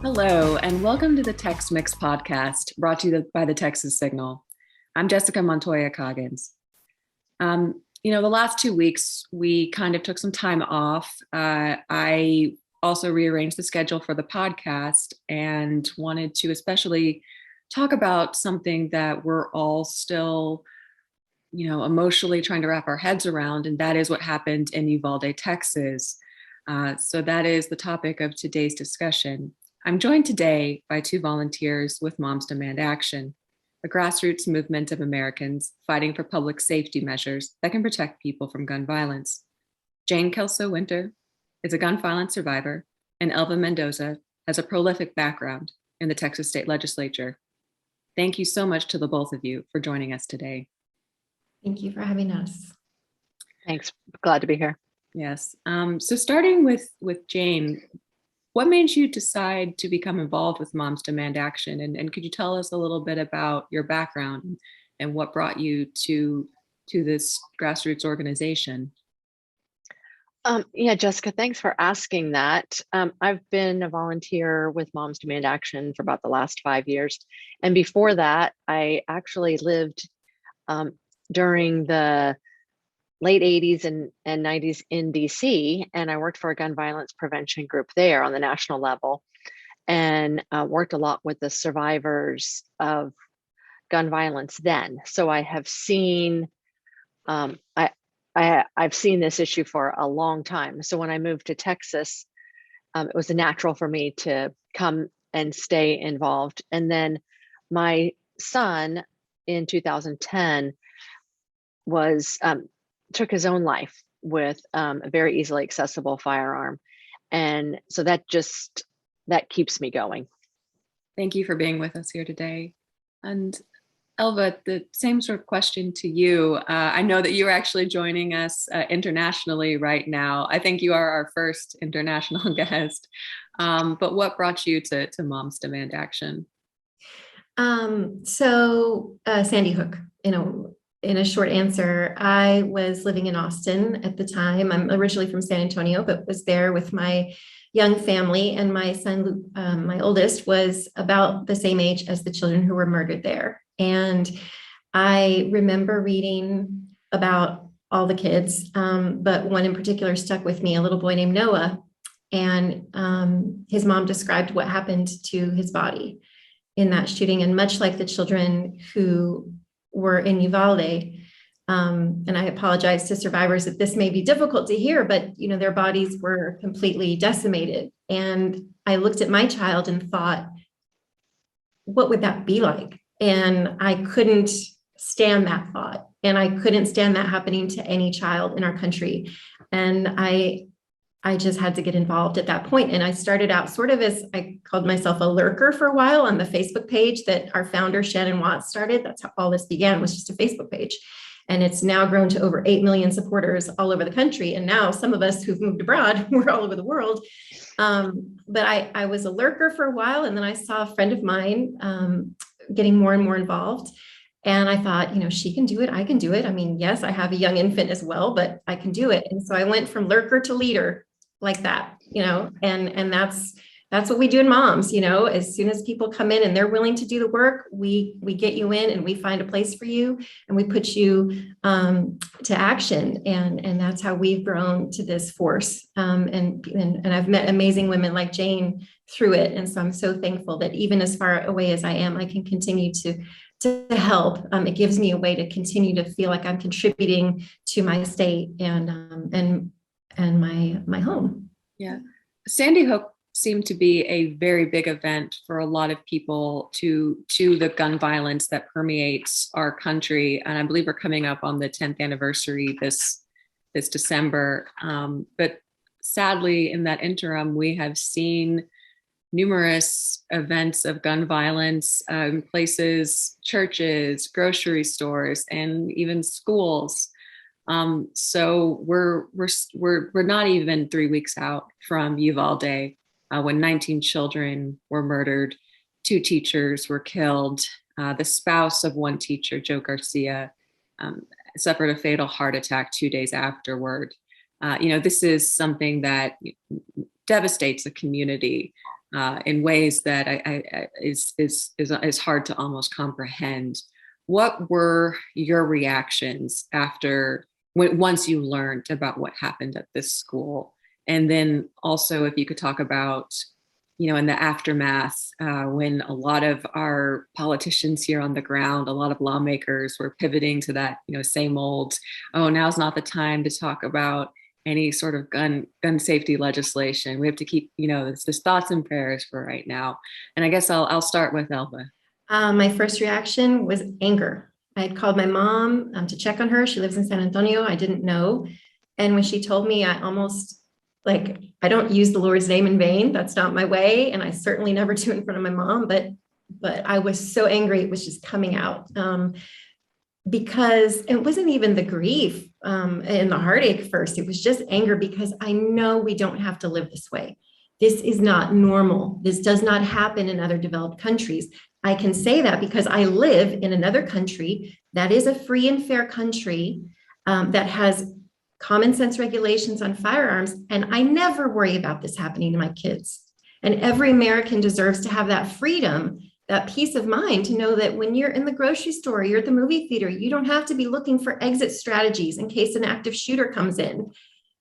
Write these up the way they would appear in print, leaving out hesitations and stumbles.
Hello, and welcome to the Tex Mix podcast brought to you by the Texas Signal. I'm Jessica Montoya Coggins. The last 2 weeks, we kind of took some time off. I also rearranged the schedule for the podcast and wanted to especially talk about something that we're all still, emotionally trying to wrap our heads around, and that is what happened in Uvalde, Texas. So that is the topic of today's discussion. I'm joined today by two volunteers with Moms Demand Action, a grassroots movement of Americans fighting for public safety measures that can protect people from gun violence. Jane Kelso Winter is a gun violence survivor, and Elva Mendoza has a prolific background in the Texas State Legislature. Thank you so much to the both of you for joining us today. Thank you for having us. Thanks. Glad to be here. Yes. So starting with Jane, what made you decide to become involved with Moms Demand Action? And could you tell us a little bit about your background and what brought you to this grassroots organization? Jessica, thanks for asking that. I've been a volunteer with Moms Demand Action for about the last 5 years. And before that, I actually lived during the late 80s and 90s in DC, and I worked for a gun violence prevention group there on the national level, and worked a lot with the survivors of gun violence then. So I have seen, I've seen this issue for a long time. So when I moved to Texas, it was natural for me to come and stay involved. And then my son in 2010 took his own life with a very easily accessible firearm. And so that keeps me going. Thank you for being with us here today. And Elva, the same sort of question to you. I know that you're actually joining us internationally right now. I think you are our first international guest. But what brought you to Moms Demand Action? Sandy Hook, in a short answer, I was living in Austin at the time. I'm originally from San Antonio, but was there with my young family. And my son, my oldest, was about the same age as the children who were murdered there. And I remember reading about all the kids, but one in particular stuck with me, a little boy named Noah. And his mom described what happened to his body in that shooting. And much like the children who were in Uvalde. And I apologize to survivors that this may be difficult to hear, but their bodies were completely decimated. And I looked at my child and thought, what would that be like? And I couldn't stand that thought. And I couldn't stand that happening to any child in our country. And I just had to get involved at that point. And I started out sort of as, I called myself a lurker for a while on the Facebook page that our founder, Shannon Watts, started. That's how all this began, was just a Facebook page. And it's now grown to over 8 million supporters all over the country. And now some of us who've moved abroad, we're all over the world. But I was a lurker for a while. And then I saw a friend of mine getting more and more involved. And I thought, she can do it. I can do it. I mean, yes, I have a young infant as well, but I can do it. And so I went from lurker to leader like that, and that's what we do in Moms. As soon as people come in and they're willing to do the work, we get you in and we find a place for you and we put you to action. And that's how we've grown to this force. And I've met amazing women like Jane through it. And so I'm so thankful that even as far away as I am, I can continue to help. It gives me a way to continue to feel like I'm contributing to my state and my home. Yeah. Sandy Hook seemed to be a very big event for a lot of people to the gun violence that permeates our country. And I believe we're coming up on the 10th anniversary this December. But sadly, in that interim, we have seen numerous events of gun violence in places, churches, grocery stores, and even schools. So we're not even 3 weeks out from Uvalde when 19 children were murdered, 2 teachers were killed. The spouse of one teacher, Joe Garcia, suffered a fatal heart attack 2 days afterward. This is something that devastates a community. in ways that is hard to almost comprehend. What were your reactions once you learned about what happened at this school? And then also, if you could talk about, in the aftermath, when a lot of our politicians here on the ground, a lot of lawmakers were pivoting to that, same old, oh, now's not the time to talk about any sort of gun safety legislation. We have to keep, this thoughts and prayers for right now. And I guess I'll start with Elva. My first reaction was anger. I had called my mom to check on her. She lives in San Antonio. I didn't know. And when she told me, I almost I don't use the Lord's name in vain. That's not my way. And I certainly never do in front of my mom, but I was so angry. It was just coming out because it wasn't even the grief and the heartache first. It was just anger because I know we don't have to live this way. This is not normal. This does not happen in other developed countries. I can say that because I live in another country that is a free and fair country that has common sense regulations on firearms. And I never worry about this happening to my kids. And every American deserves to have that freedom, that peace of mind to know that when you're in the grocery store, you're at the movie theater, you don't have to be looking for exit strategies in case an active shooter comes in.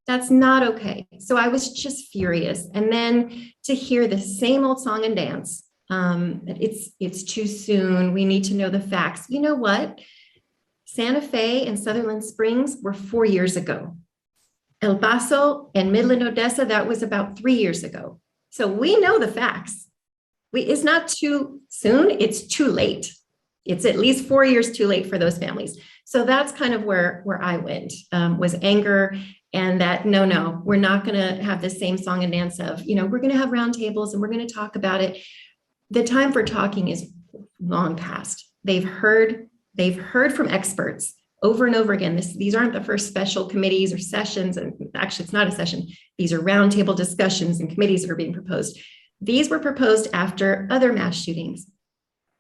That's not okay. So I was just furious. And then to hear the same old song and dance, it's too soon. We need to know the facts. You know what? Santa Fe and Sutherland Springs were 4 years ago. El Paso and Midland, Odessa, that was about 3 years ago. So we know the facts. It's not too soon, it's too late. It's at least 4 years too late for those families. So that's kind of where I went, was anger and that, no, we're not gonna have the same song and dance of, we're gonna have roundtables and we're gonna talk about it. The time for talking is long past. They've heard from experts over and over again. These aren't the first special committees or sessions, and actually it's not a session. These are roundtable discussions and committees that are being proposed. These were proposed after other mass shootings.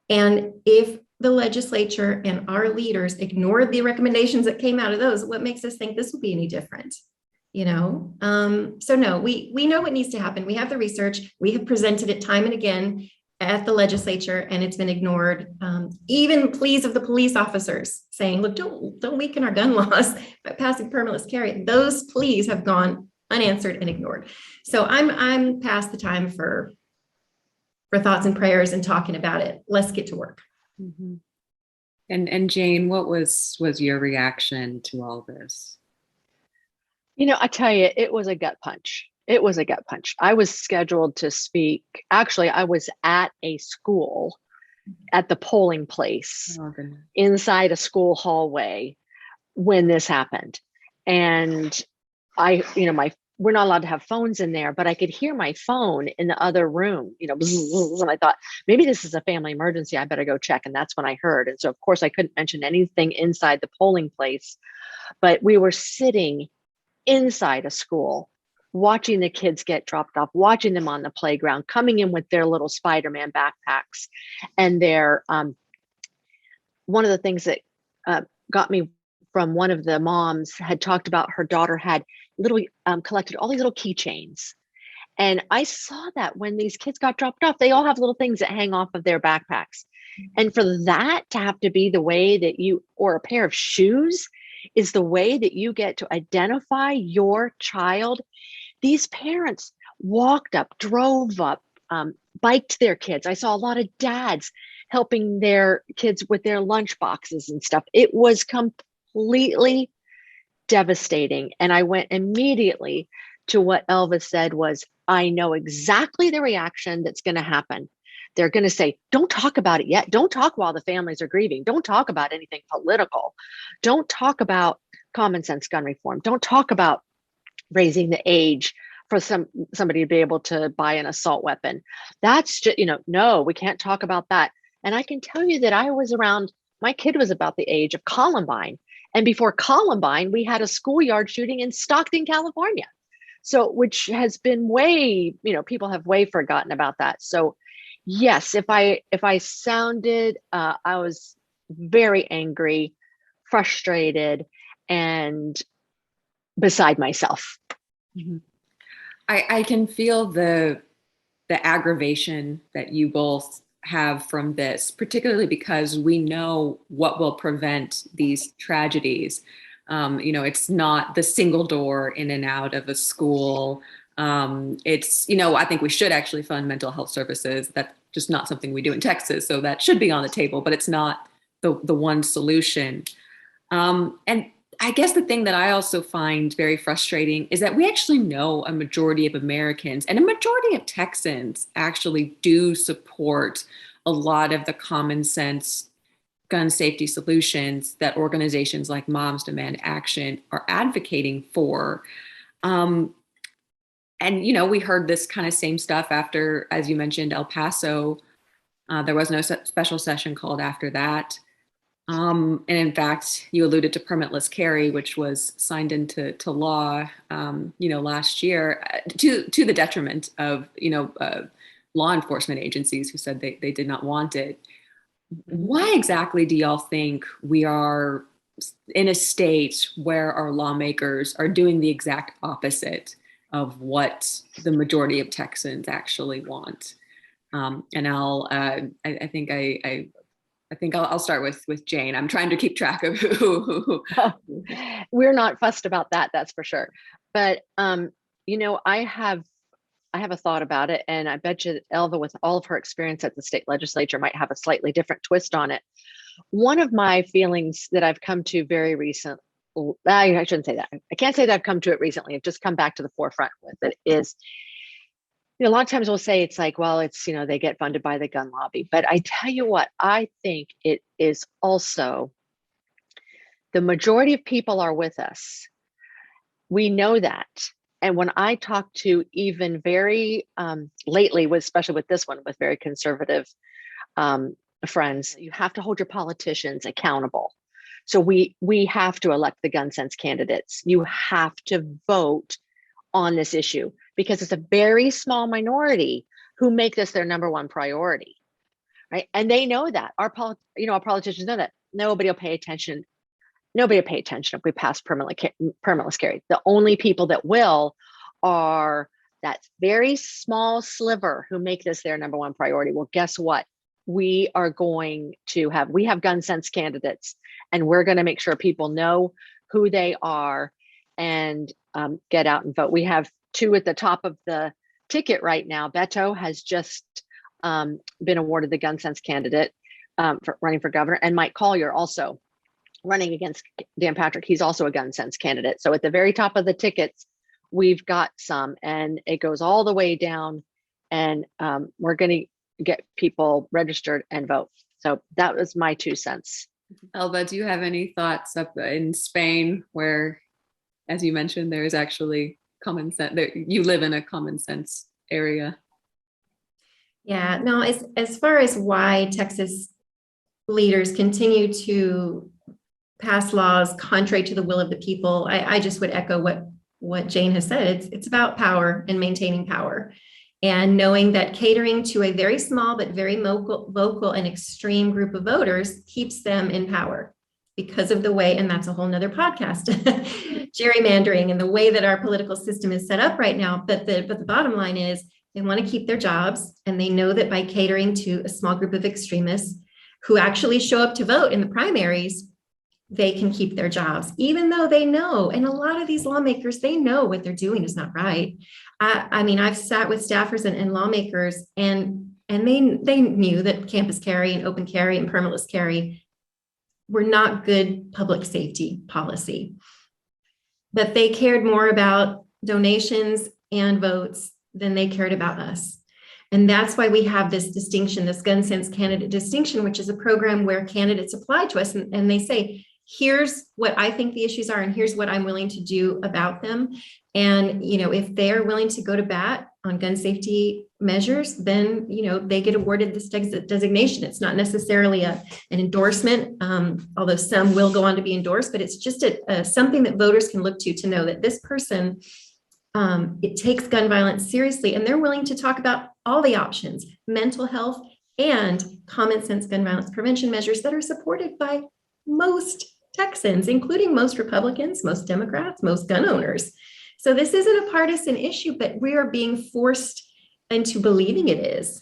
And if the legislature and our leaders ignored the recommendations that came out of those, what makes us think this will be any different? So no, we know what needs to happen. We have the research. We have presented it time and again at the legislature, and it's been ignored. Even pleas of the police officers saying, look, don't weaken our gun laws by passing permitless carry. Those pleas have gone unanswered and ignored. So I'm past the time for thoughts and prayers and talking about it. Let's get to work. Mm-hmm. And Jane, what was your reaction to all this? I tell you, it was a gut punch. It was a gut punch. I was scheduled to speak. Actually, I was at a school at the polling place inside a school hallway when this happened. And we're not allowed to have phones in there, but I could hear my phone in the other room, and I thought, maybe this is a family emergency. I better go check. And that's when I heard. And so of course I couldn't mention anything inside the polling place, but we were sitting inside a school, watching the kids get dropped off, watching them on the playground, coming in with their little Spider-Man backpacks. And one of the things that got me from one of the moms had talked about her daughter had collected all these little keychains. And I saw that when these kids got dropped off, they all have little things that hang off of their backpacks. And for that to have to be the way that or a pair of shoes is the way that you get to identify your child. These parents walked up, drove up, biked their kids. I saw a lot of dads helping their kids with their lunch boxes and stuff. It was completely devastating. And I went immediately to what Elva said was, I know exactly the reaction that's going to happen. They're going to say, don't talk about it yet. Don't talk while the families are grieving. Don't talk about anything political. Don't talk about common sense gun reform. Don't talk about raising the age for somebody to be able to buy an assault weapon. That's just, no, we can't talk about that. And I can tell you that my kid was about the age of Columbine. And before Columbine, we had a schoolyard shooting in Stockton, California. So, which has been people have way forgotten about that. So yes, if I sounded, I was very angry, frustrated, and beside myself. Mm-hmm. I can feel the the aggravation that you both have from this, particularly because we know what will prevent these tragedies. It's not the single door in and out of a school. I think we should actually fund mental health services. That's just not something we do in Texas. So that should be on the table, but it's not the one solution. And I guess the thing that I also find very frustrating is that we actually know a majority of Americans and a majority of Texans actually do support a lot of the common sense gun safety solutions that organizations like Moms Demand Action are advocating for. We heard this kind of same stuff after, as you mentioned, El Paso. There was no special session called after that. And in fact, you alluded to permitless carry, which was signed into law, last year to the detriment of, law enforcement agencies who said they did not want it. Why exactly do y'all think we are in a state where our lawmakers are doing the exact opposite of what the majority of Texans actually want? And I think I'll start with Jane. I'm trying to keep track of who. We're not fussed about that, that's for sure. But I have a thought about it, and I bet you Elva, with all of her experience at the state legislature, might have a slightly different twist on it. One of my feelings that I've come to very recently, I shouldn't say that. I can't say that I've come to it recently. I've just come back to the forefront with it is, a lot of times we'll say it's like, well, it's, they get funded by the gun lobby. But I tell you what, I think it is also the majority of people are with us. We know that. And when I talk to even very lately, especially with this one, with very conservative friends, you have to hold your politicians accountable. So we have to elect the gun sense candidates. You have to vote on this issue because it's a very small minority who make this their number one priority, right? And they know that. Our politicians know that. Nobody will pay attention if we pass permitless carry. The only people that will are that very small sliver who make this their number one priority. Well, guess what? We have gun sense candidates, and we're going to make sure people know who they are and get out and vote. We have two at the top of the ticket right now. Beto has just been awarded the gun sense candidate for running for governor, and Mike Collier also running against Dan Patrick. He's also a gun sense candidate. So at the very top of the tickets, we've got some, and it goes all the way down, and we're going to get people registered and vote. So that was my 2 cents. Elva, do you have any thoughts up in Spain where, as you mentioned, there is actually common sense? You live in a common sense area. Yeah, no, as far as why Texas leaders continue to pass laws contrary to the will of the people, I just would echo what Jane has said. It's about power and maintaining power, and knowing that catering to a very small but very vocal and extreme group of voters keeps them in power because of the way, and that's a whole nother podcast, gerrymandering and the way that our political system is set up right now. But the bottom line is they want to keep their jobs, and they know that by catering to a small group of extremists who actually show up to vote in the primaries, they can keep their jobs, even though they know, and a lot of these lawmakers, they know what they're doing is not right. I mean, I've sat with staffers and lawmakers, and they knew that campus carry and open carry and permitless carry were not good public safety policy. But they cared more about donations and votes than they cared about us. And that's why we have this distinction, this gun sense candidate distinction, which is a program where candidates apply to us and they say, here's what I think the issues are, and here's what I'm willing to do about them. And, if they're willing to go to bat on gun safety measures, then, they get awarded this designation. It's not necessarily an endorsement, although some will go on to be endorsed, but it's just something that voters can look to know that this person, it takes gun violence seriously, and they're willing to talk about all the options, mental health and common sense gun violence prevention measures that are supported by most Texans, including most Republicans, most Democrats, most gun owners. So this isn't a partisan issue, but we are being forced into believing it is.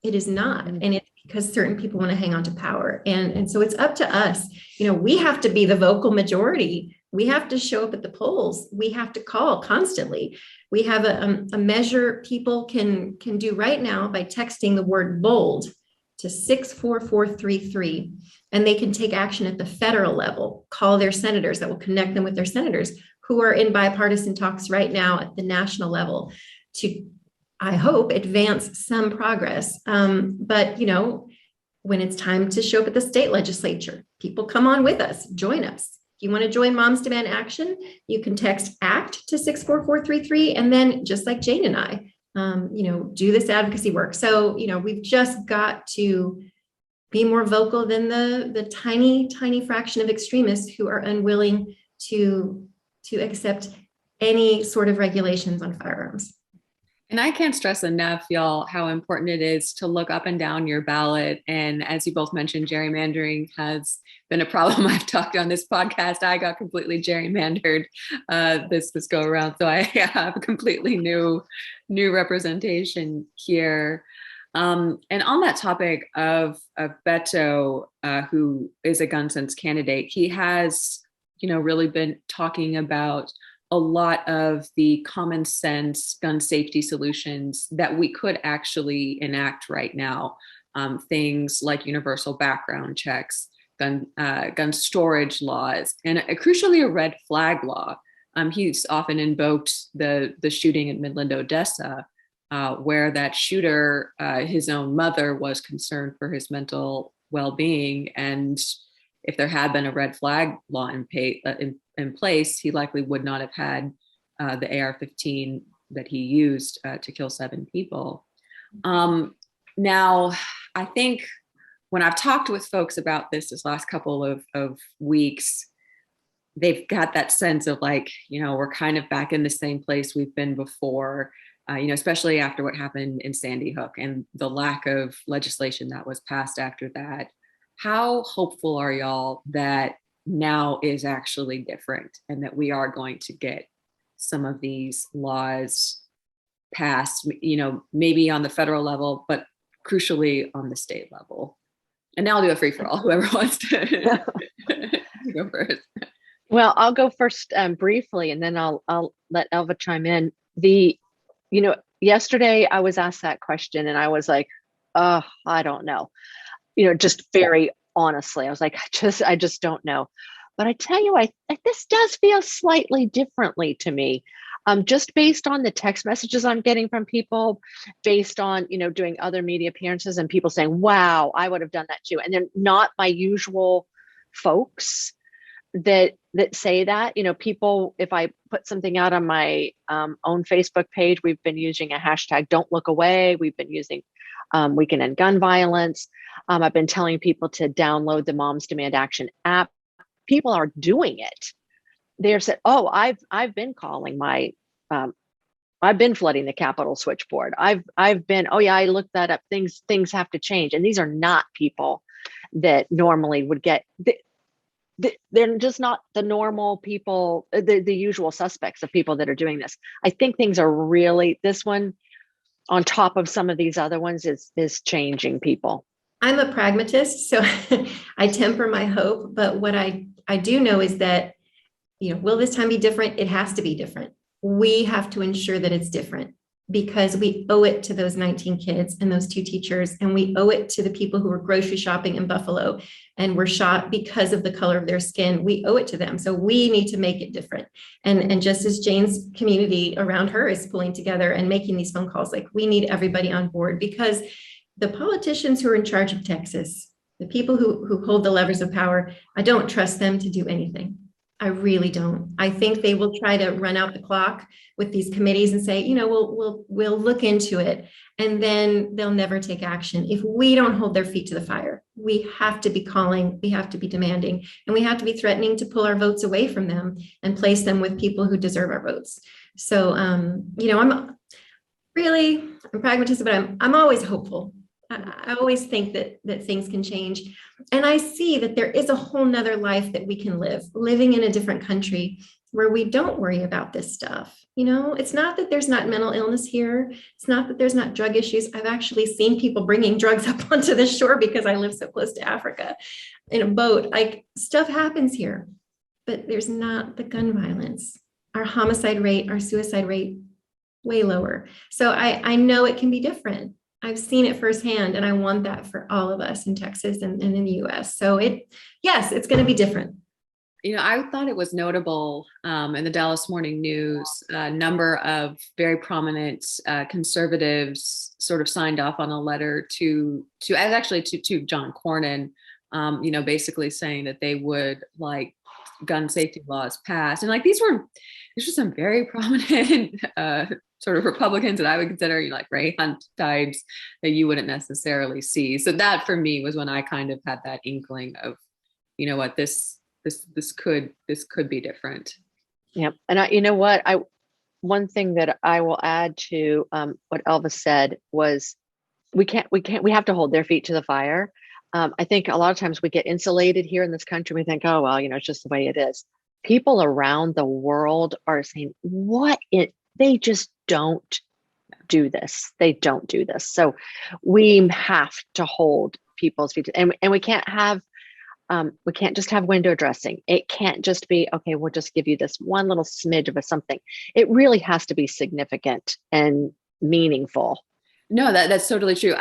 It is not. And it's because certain people want to hang on to power. And so it's up to us. We have to be the vocal majority. We have to show up at the polls. We have to call constantly. We have a measure people can do right now by texting the word bold to 64433. And they can take action at the federal level, call their senators that will connect them with their senators who are in bipartisan talks right now at the national level to, I hope, advance some progress. But, when it's time to show up at the state legislature, people come on with us, join us. If you want to join Moms Demand Action, you can text ACT to 64433. And then just like Jane and I, do this advocacy work. So, we've just got to be more vocal than the tiny, tiny fraction of extremists who are unwilling to accept any sort of regulations on firearms. And I can't stress enough, y'all, how important it is to look up and down your ballot. And as you both mentioned, gerrymandering has been a problem. I've talked on this podcast. I got completely gerrymandered this go around. So I have a completely new representation here. And on that topic of Beto, who is a gun sense candidate, he has, really been talking about a lot of the common sense gun safety solutions that we could actually enact right now. Things like universal background checks, gun storage laws, and crucially a red flag law. He's often invoked the shooting in Midland, Odessa, where that shooter, his own mother, was concerned for his mental well-being. And if there had been a red flag law in place, he likely would not have had the AR-15 that he used to kill 7 people. Now, I think when I've talked with folks about this last couple of weeks, they've got that sense of like, we're kind of back in the same place we've been before, especially after what happened in Sandy Hook and the lack of legislation that was passed after that. How hopeful are y'all that now is actually different and that we are going to get some of these laws passed, maybe on the federal level, but crucially on the state level? And now I'll do a free for all, whoever wants to go first. Well, I'll go first briefly, and then I'll let Elva chime in. Yesterday I was asked that question and I was like, I don't know. Just very honestly, I was like, I just don't know. But I tell you, this does feel slightly differently to me, just based on the text messages I'm getting from people, based on, doing other media appearances and people saying, wow, I would have done that too. And they're not my usual folks that say that. People, if I put something out on my own Facebook page, we've been using a hashtag don't look away. We've been using we can end gun violence. I've been telling people to download the Moms Demand Action app. People are doing it. They're said, oh, I've been calling I've been flooding the Capitol switchboard. I've been, oh yeah, I looked that up. Things have to change. And these are not people that normally would get, they're just not the normal people, the usual suspects of people that are doing this. I think things are really, this one, on top of some of these other ones, is changing people. I'm a pragmatist, so I temper my hope. But what I do know is that, will this time be different? It has to be different. We have to ensure that it's different because we owe it to those 19 kids and those 2 teachers. And we owe it to the people who were grocery shopping in Buffalo and were shot because of the color of their skin. We owe it to them. So we need to make it different. And just as Jane's community around her is pulling together and making these phone calls, like we need everybody on board, because the politicians who are in charge of Texas, the people who hold the levers of power, I don't trust them to do anything. I really don't. I think they will try to run out the clock with these committees and say, we'll look into it, and then they'll never take action. If we don't hold their feet to the fire, we have to be calling, we have to be demanding, and we have to be threatening to pull our votes away from them and place them with people who deserve our votes. So, I'm a pragmatist, but I'm always hopeful. I always think that things can change. And I see that there is a whole nother life that we can live, living in a different country. where we don't worry about this stuff. It's not that there's not mental illness here. It's not that there's not drug issues. I've actually seen people bringing drugs up onto the shore because I live so close to Africa in a boat. Like, stuff happens here, but there's not the gun violence. Our homicide rate, our suicide rate, way lower. So I know it can be different. I've seen it firsthand, and I want that for all of us in Texas and in the US. So yes, it's going to be different. I thought it was notable in the Dallas Morning News, a number of very prominent conservatives sort of signed off on a letter to John Cornyn, basically saying that they would like gun safety laws passed. And like these were some very prominent sort of Republicans that I would consider, like Ray Hunt types that you wouldn't necessarily see. So that for me was when I kind of had that inkling of, what this could be different. Yep. And one thing that I will add to what Elva said was we have to hold their feet to the fire. I think a lot of times we get insulated here in this country. We think, oh, well, it's just the way it is. People around the world are saying, they just don't do this. They don't do this. So we have to hold people's feet. And we can't just have window dressing. It can't just be, okay, we'll just give you this one little smidge of something. It really has to be significant and meaningful. No, that's totally true.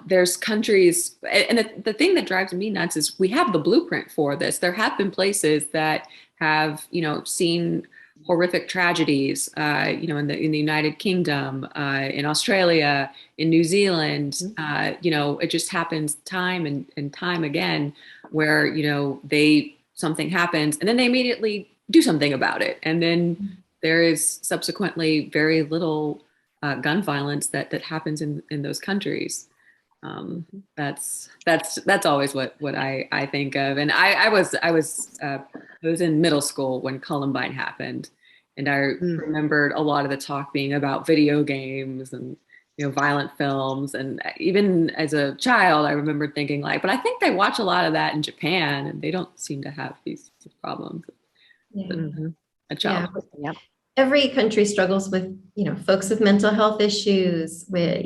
There's countries, and the thing that drives me nuts is we have the blueprint for this. There have been places that have, seen horrific tragedies, in the United Kingdom, in Australia, in New Zealand. It just happens time and time again where, something happens and then they immediately do something about it. And then there is subsequently very little gun violence that happens in those countries. That's always what I think of. And I was in middle school when Columbine happened, and I remembered a lot of the talk being about video games and violent films. And even as a child, I remember thinking but I think they watch a lot of that in Japan, and they don't seem to have these problems. Yeah. A child. Yeah. Every country struggles with, folks with mental health issues, with,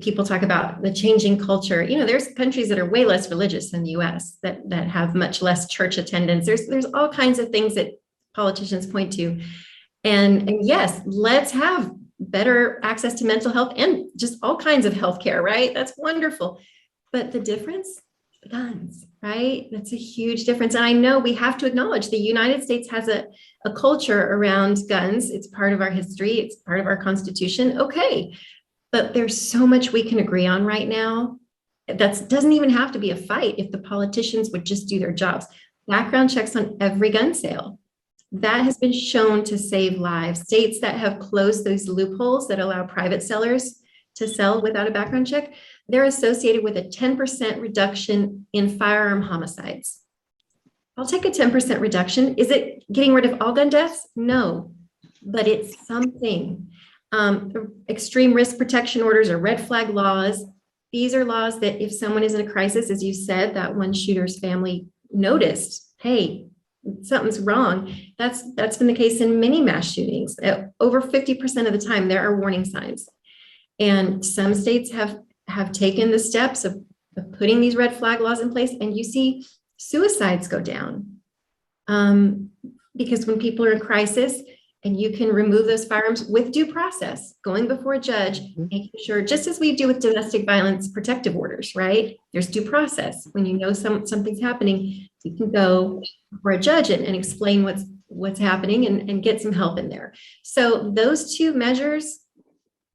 people talk about the changing culture. There's countries that are way less religious than the US that have much less church attendance. There's all kinds of things that politicians point to. And yes, let's have better access to mental health and just all kinds of healthcare, right? That's wonderful. But the difference, the guns, right? That's a huge difference. And I know we have to acknowledge the United States has a culture around guns. It's part of our history. It's part of our Constitution. Okay. But there's so much we can agree on right now. That doesn't even have to be a fight if the politicians would just do their jobs. Background checks on every gun sale. That has been shown to save lives. States that have closed those loopholes that allow private sellers to sell without a background check, they're associated with a 10% reduction in firearm homicides. I'll take a 10% reduction. Is it getting rid of all gun deaths? No, but it's something. Extreme risk protection orders or red flag laws. These are laws that if someone is in a crisis, as you said, that one shooter's family noticed, hey, something's wrong. That's been the case in many mass shootings. Over 50% of the time, there are warning signs. And some states have taken the steps of putting these red flag laws in place, and you see suicides go down. Because when people are in crisis, and you can remove those firearms with due process, going before a judge, making sure, just as we do with domestic violence protective orders, right? There's due process. When you know something's happening, you can go before a judge and explain what's happening and get some help in there. So those two measures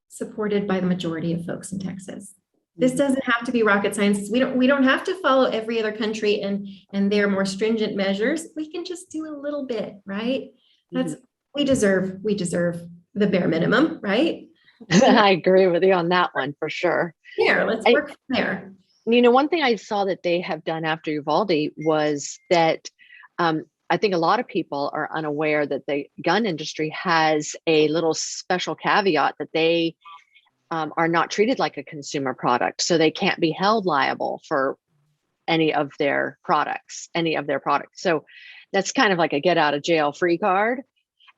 supported by the majority of folks in Texas. This doesn't have to be rocket science. We don't have to follow every other country and their more stringent measures. We can just do a little bit, right? We deserve the bare minimum, right? I agree with you on that one for sure. Let's work from there. One thing I saw that they have done after Uvalde was that I think a lot of people are unaware that the gun industry has a little special caveat that they are not treated like a consumer product. So they can't be held liable for any of their products. So that's kind of like a get out of jail free card.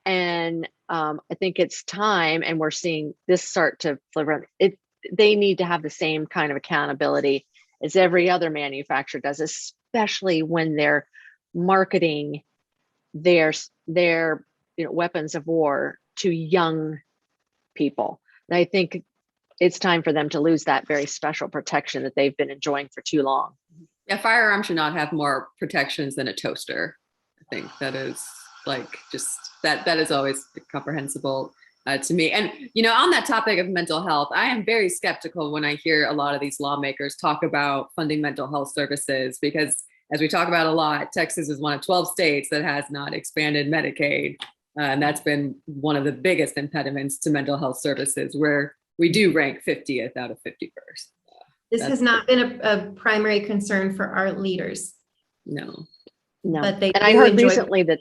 And I think it's time, and we're seeing this start to flip around. They need to have the same kind of accountability as every other manufacturer does, especially when they're marketing their weapons of war to young people. And I think it's time for them to lose that very special protection that they've been enjoying for too long. Yeah, firearm should not have more protections than a toaster. I think that is like just that is always comprehensible to me. And, on that topic of mental health, I am very skeptical when I hear a lot of these lawmakers talk about funding mental health services, because as we talk about a lot, Texas is one of 12 states that has not expanded Medicaid. And that's been one of the biggest impediments to mental health services, where we do rank 50th out of 51st. This has not been a primary concern for our leaders. No. But and I heard recently that,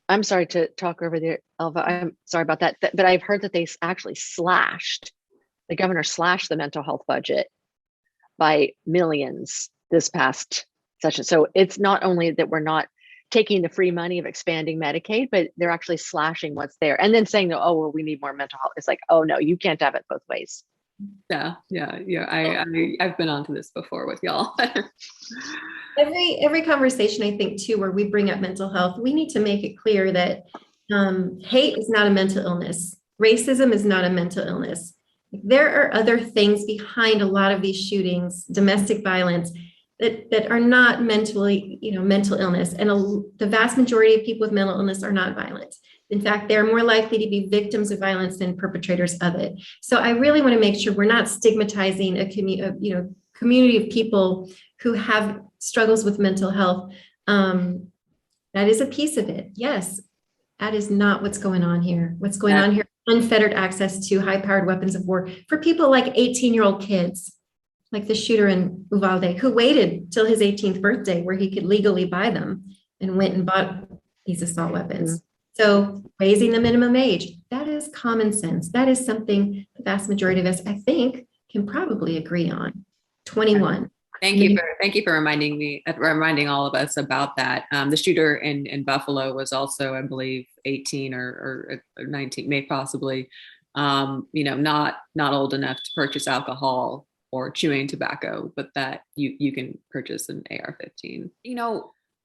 I'm sorry to talk over there, Elva. I'm sorry about that. But I've heard that they actually the governor slashed the mental health budget by millions this past session. So it's not only that we're not taking the free money of expanding Medicaid, but they're actually slashing what's there and then saying, oh, well, we need more mental health. It's like, oh no, you can't have it both ways. Yeah. I've been onto this before with y'all. Every conversation, I think too, where we bring up mental health, we need to make it clear that hate is not a mental illness. Racism is not a mental illness. There are other things behind a lot of these shootings, domestic violence, that are not mental illness. And the vast majority of people with mental illness are not violent. In fact, they're more likely to be victims of violence than perpetrators of it. So I really want to make sure we're not stigmatizing a community of people who have struggles with mental health. That is a piece of it. Yes, that is not what's going on here. What's going on here, unfettered access to high-powered weapons of war for people like 18-year-old kids, like the shooter in Uvalde, who waited till his 18th birthday where he could legally buy them and went and bought these assault weapons. Mm-hmm. So raising the minimum age, that is common sense. That is something the vast majority of us, I think, can probably agree on. 21. Thank you for reminding all of us about that. The shooter in Buffalo was also, I believe, 18 or 19, maybe possibly, not old enough to purchase alcohol or chewing tobacco, but that you can purchase an AR-15.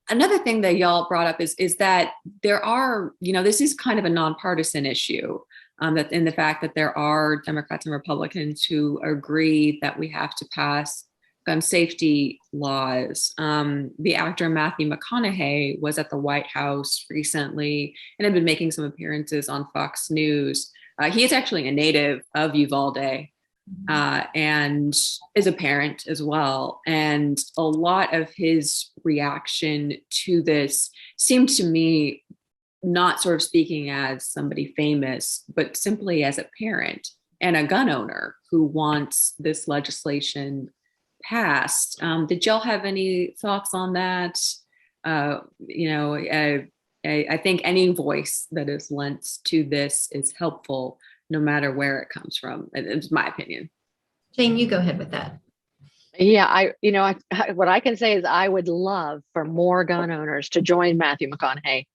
Another thing that y'all brought up is that there are, this is kind of a nonpartisan issue, that in the fact that there are Democrats and Republicans who agree that we have to pass gun safety laws. The actor Matthew McConaughey was at the White House recently and had been making some appearances on Fox News. He is actually a native of Uvalde, and is a parent as well. And a lot of his reaction to this seemed to me not sort of speaking as somebody famous, but simply as a parent and a gun owner who wants this legislation passed. Did y'all have any thoughts on that? I think any voice that is lent to this is helpful, no matter where it comes from. It's my opinion. Jane, you go ahead with that. Yeah, what I can say is I would love for more gun owners to join Matthew McConaughey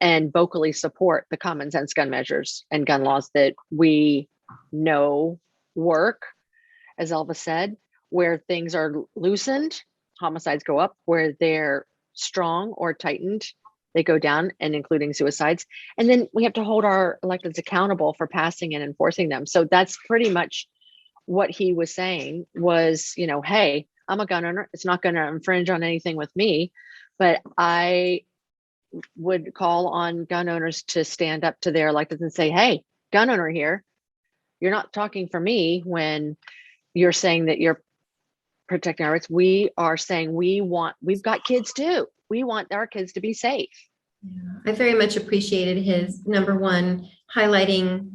and vocally support the common sense gun measures and gun laws that we know work, as Elva said. Where things are loosened, homicides go up. Where they're strong or tightened, they go down, and including suicides. And then we have to hold our electeds accountable for passing and enforcing them. So that's pretty much what he was saying was, hey, I'm a gun owner. It's not going to infringe on anything with me, but I would call on gun owners to stand up to their electeds and say, hey, gun owner here, you're not talking for me when you're saying that you're protecting our rights. We are saying we've got kids too. We want our kids to be safe. Yeah, I very much appreciated his number one highlighting,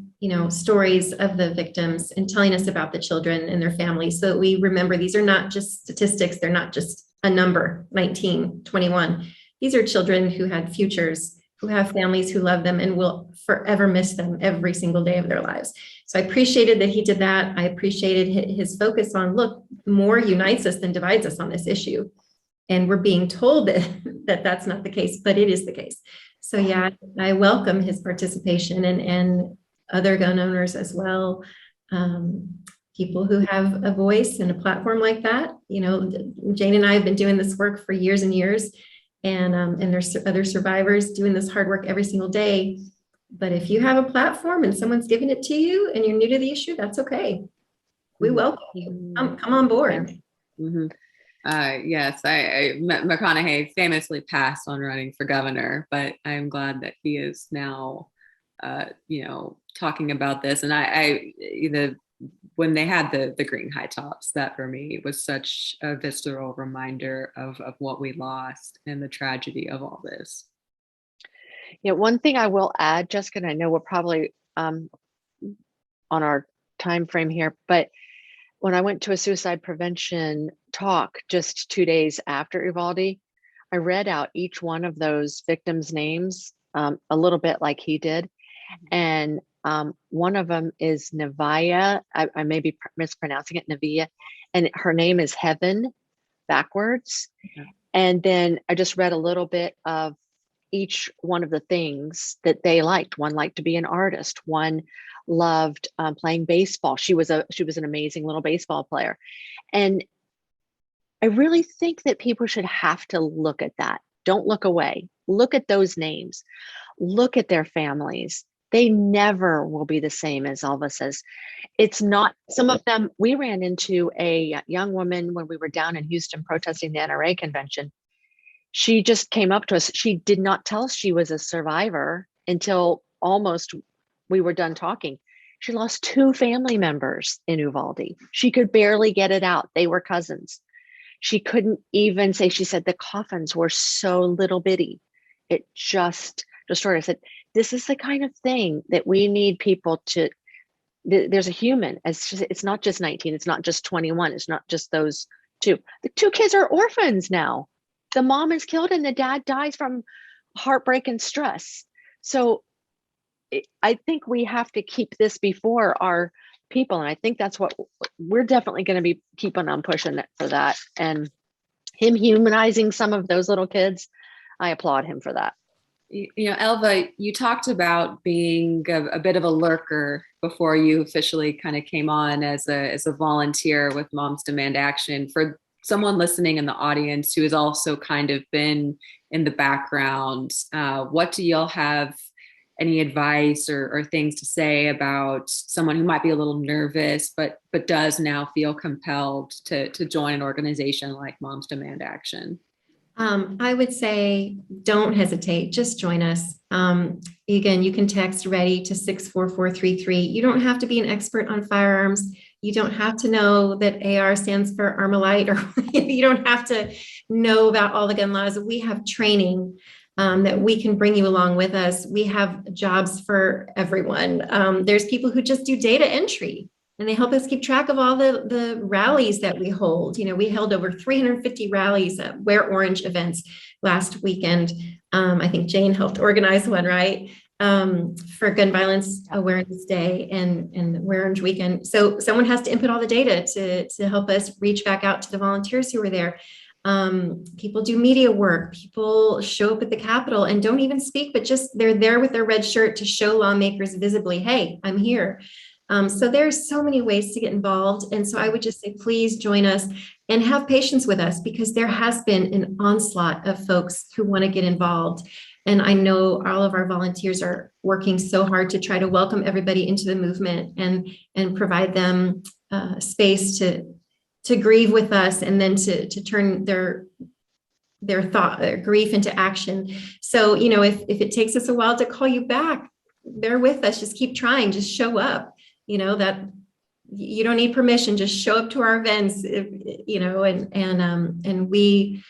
stories of the victims and telling us about the children and their families. So that we remember these are not just statistics. They're not just a number, 19, 21. These are children who had futures, who have families who love them and will forever miss them every single day of their lives. So I appreciated that he did that. I appreciated his focus on, look, more unites us than divides us on this issue. And we're being told that that's not the case, but it is the case. So yeah, I welcome his participation and other gun owners as well. People who have a voice and a platform like that. You know, Jane and I have been doing this work for years and years, and there's other survivors doing this hard work every single day. But if you have a platform and someone's giving it to you and you're new to the issue, that's okay. We welcome you. Come on board. Mm-hmm. Yes, McConaughey famously passed on running for governor, but I'm glad that he is now, talking about this. And when they had the green high tops, that for me was such a visceral reminder of what we lost and the tragedy of all this. Yeah, one thing I will add, Jessica, and I know we're probably on our time frame here, but when I went to a suicide prevention talk just 2 days after Uvalde, I read out each one of those victims' names a little bit like he did. And one of them is Nevaeh. I may be mispronouncing it, Nevaeh, and her name is Heaven backwards. Okay. And then I just read a little bit of each one of the things that they liked. One liked to be an artist. One loved playing baseball. She was an amazing little baseball player. And I really think that people should have to look at that. Don't look away. Look at those names. Look at their families. They never will be the same as Elva says. It's not, some of them, we ran into a young woman when we were down in Houston protesting the NRA convention. She just came up to us. She did not tell us she was a survivor until almost we were done talking. She lost 2 family members in Uvalde. She could barely get it out. They were cousins. She couldn't even say, she said the coffins were so little bitty. It just destroyed her. I said, this is the kind of thing that we need people to, there's a human. It's not just 19. It's not just 21. It's not just those 2. The 2 kids are orphans now. The mom is killed and the dad dies from heartbreak and stress. So I think we have to keep this before our people. And I think that's what we're definitely going to be keeping on pushing it for that. And him humanizing some of those little kids, I applaud him for that. You know, Elva, you talked about being a bit of a lurker before you officially kind of came on as a volunteer with Moms Demand Action. For someone listening in the audience who has also kind of been in the background, what do y'all have any advice or things to say about someone who might be a little nervous, but does now feel compelled to join an organization like Moms Demand Action? I would say don't hesitate. Just join us. Again, you can text READY to 64433. You don't have to be an expert on firearms. You don't have to know that AR stands for Armalite, or you don't have to know about all the gun laws. We have training that we can bring you along with us. We have jobs for everyone. There's people who just do data entry, and they help us keep track of all the rallies that we hold. You know, we held over 350 rallies at Wear Orange events last weekend. I think Jane helped organize one, right? For Gun Violence Awareness Day and Wear Orange Weekend. So someone has to input all the data to help us reach back out to the volunteers who were there. People do media work. People show up at the Capitol and don't even speak, but just they're there with their red shirt to show lawmakers visibly, hey, I'm here. So there's so many ways to get involved. And so I would just say, please join us and have patience with us, because there has been an onslaught of folks who want to get involved. And I know all of our volunteers are working so hard to try to welcome everybody into the movement and provide them space to grieve with us, and then to turn their grief into action. So, you know, if it takes us a while to call you back, bear with us, just keep trying, just show up. You know, that you don't need permission, just show up to our events, you know, and we've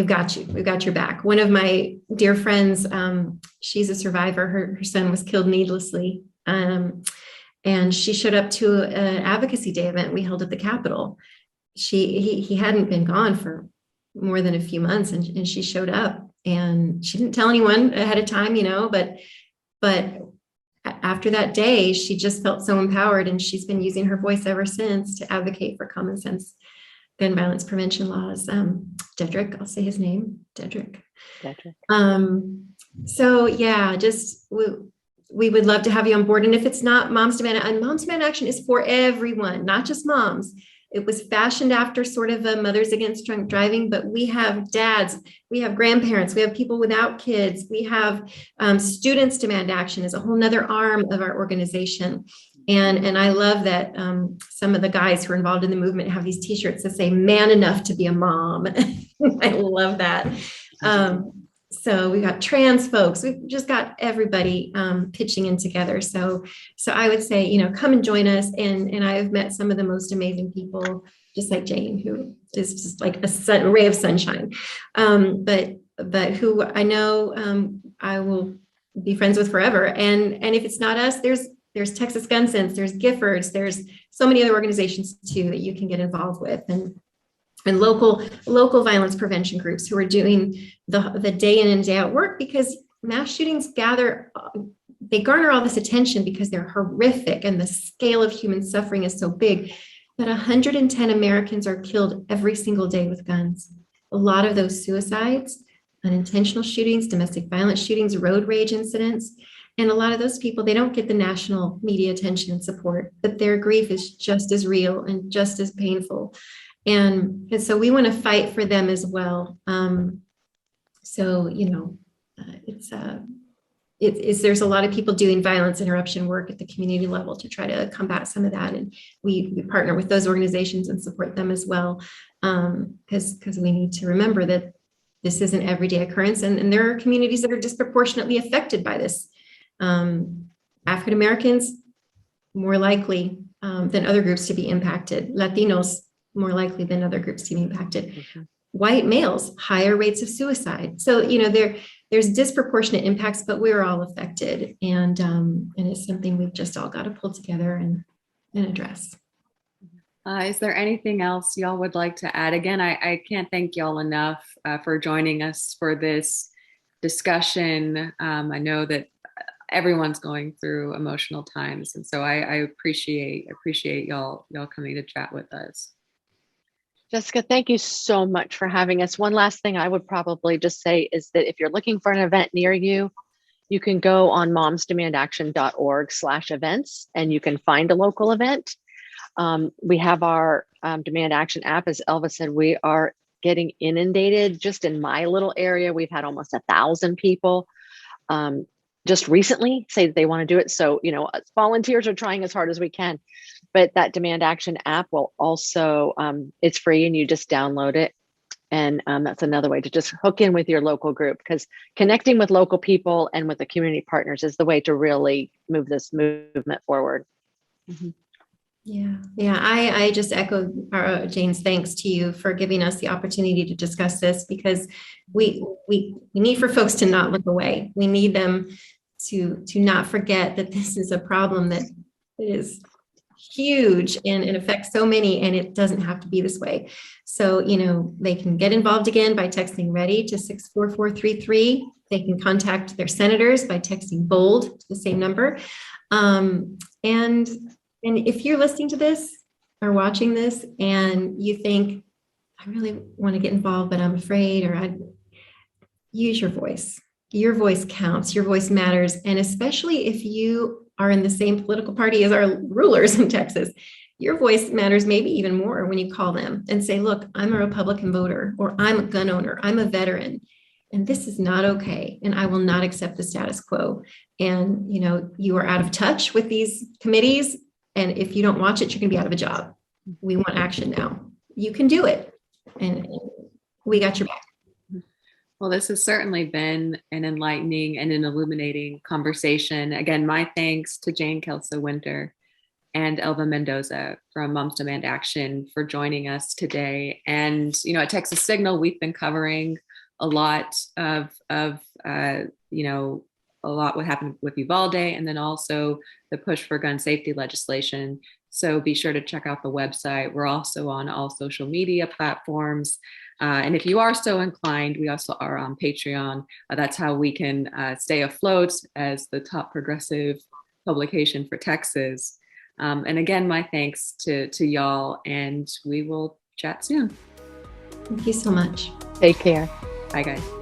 got you. We've got your back. One of my dear friends, she's a survivor. Her son was killed needlessly. And she showed up to an advocacy day event we held at the Capitol. He hadn't been gone for more than a few months, and she showed up, and she didn't tell anyone ahead of time, you know, but after that day, she just felt so empowered, and she's been using her voice ever since to advocate for common sense gun violence prevention laws. Dedrick, I'll say his name, Dedrick. So yeah, just we would love to have you on board. And if it's not Moms Demand, and Moms Demand Action is for everyone, not just moms. It was fashioned after sort of a Mothers Against Drunk Driving, but we have dads, we have grandparents, we have people without kids, we have Students Demand Action is a whole nother arm of our organization. And I love that some of the guys who are involved in the movement have these t-shirts that say "Man enough to be a mom." I love that. So we got trans folks, we've just got everybody pitching in together. So I would say, come and join us. And I have met some of the most amazing people, just like Jane, who is just like a ray of sunshine. But who I know I will be friends with forever. And if it's not us, there's Texas Gun Sense, there's Giffords, there's so many other organizations too that you can get involved with. And local violence prevention groups who are doing the day in and day out work, because mass shootings garner all this attention because they're horrific and the scale of human suffering is so big. But 110 Americans are killed every single day with guns. A lot of those suicides, unintentional shootings, domestic violence shootings, road rage incidents. And a lot of those people, they don't get the national media attention and support, but their grief is just as real and just as painful. And so we want to fight for them as well. There's a lot of people doing violence interruption work at the community level to try to combat some of that. And we partner with those organizations and support them as well. Because we need to remember that this is an everyday occurrence, and there are communities that are disproportionately affected by this. African Americans, more likely than other groups to be impacted. Latinos, more likely than other groups to be impacted. Mm-hmm. White males, higher rates of suicide. So, there's disproportionate impacts, but we're all affected. And it's something we've just all got to pull together and address. Is there anything else y'all would like to add? Again, I can't thank y'all enough for joining us for this discussion. I know that everyone's going through emotional times. And so I appreciate y'all coming to chat with us. Jessica, thank you so much for having us. One last thing I would probably just say is that if you're looking for an event near you, you can go on momsdemandaction.org/events and you can find a local event. We have our Demand Action app. As Elva said, we are getting inundated. Just in my little area, we've had almost 1,000 people just recently say that they want to do it. So, volunteers are trying as hard as we can. But that Demand Action app will also, it's free and you just download it. And that's another way to just hook in with your local group, because connecting with local people and with the community partners is the way to really move this movement forward. Mm-hmm. Yeah. I just echo Jane's thanks to you for giving us the opportunity to discuss this, because we need for folks to not look away. We need them to not forget that this is a problem that is huge and it affects so many, and it doesn't have to be this way. So, they can get involved again by texting READY to 64433. They can contact their senators by texting BOLD to the same number. And if you're listening to this or watching this and you think, I really want to get involved, but I'm afraid, use your voice. Your voice counts. Your voice matters. And especially if you are in the same political party as our rulers in Texas, your voice matters maybe even more when you call them and say, look, I'm a Republican voter, or I'm a gun owner, I'm a veteran, and this is not okay. And I will not accept the status quo. And, you are out of touch with these committees. And if you don't watch it, you're going to be out of a job. We want action now. You can do it. And we got your back. Well, this has certainly been an enlightening and an illuminating conversation. Again, my thanks to Jane Kelso Winter and Elva Mendoza from Moms Demand Action for joining us today. And, at Texas Signal, we've been covering a lot of what happened with Uvalde, and then also the push for gun safety legislation. So be sure to check out the website. We're also on all social media platforms. And if you are so inclined, we also are on Patreon. That's how we can stay afloat as the top progressive publication for Texas. And again, my thanks to y'all, and we will chat soon. Thank you so much. Take care. Bye, guys.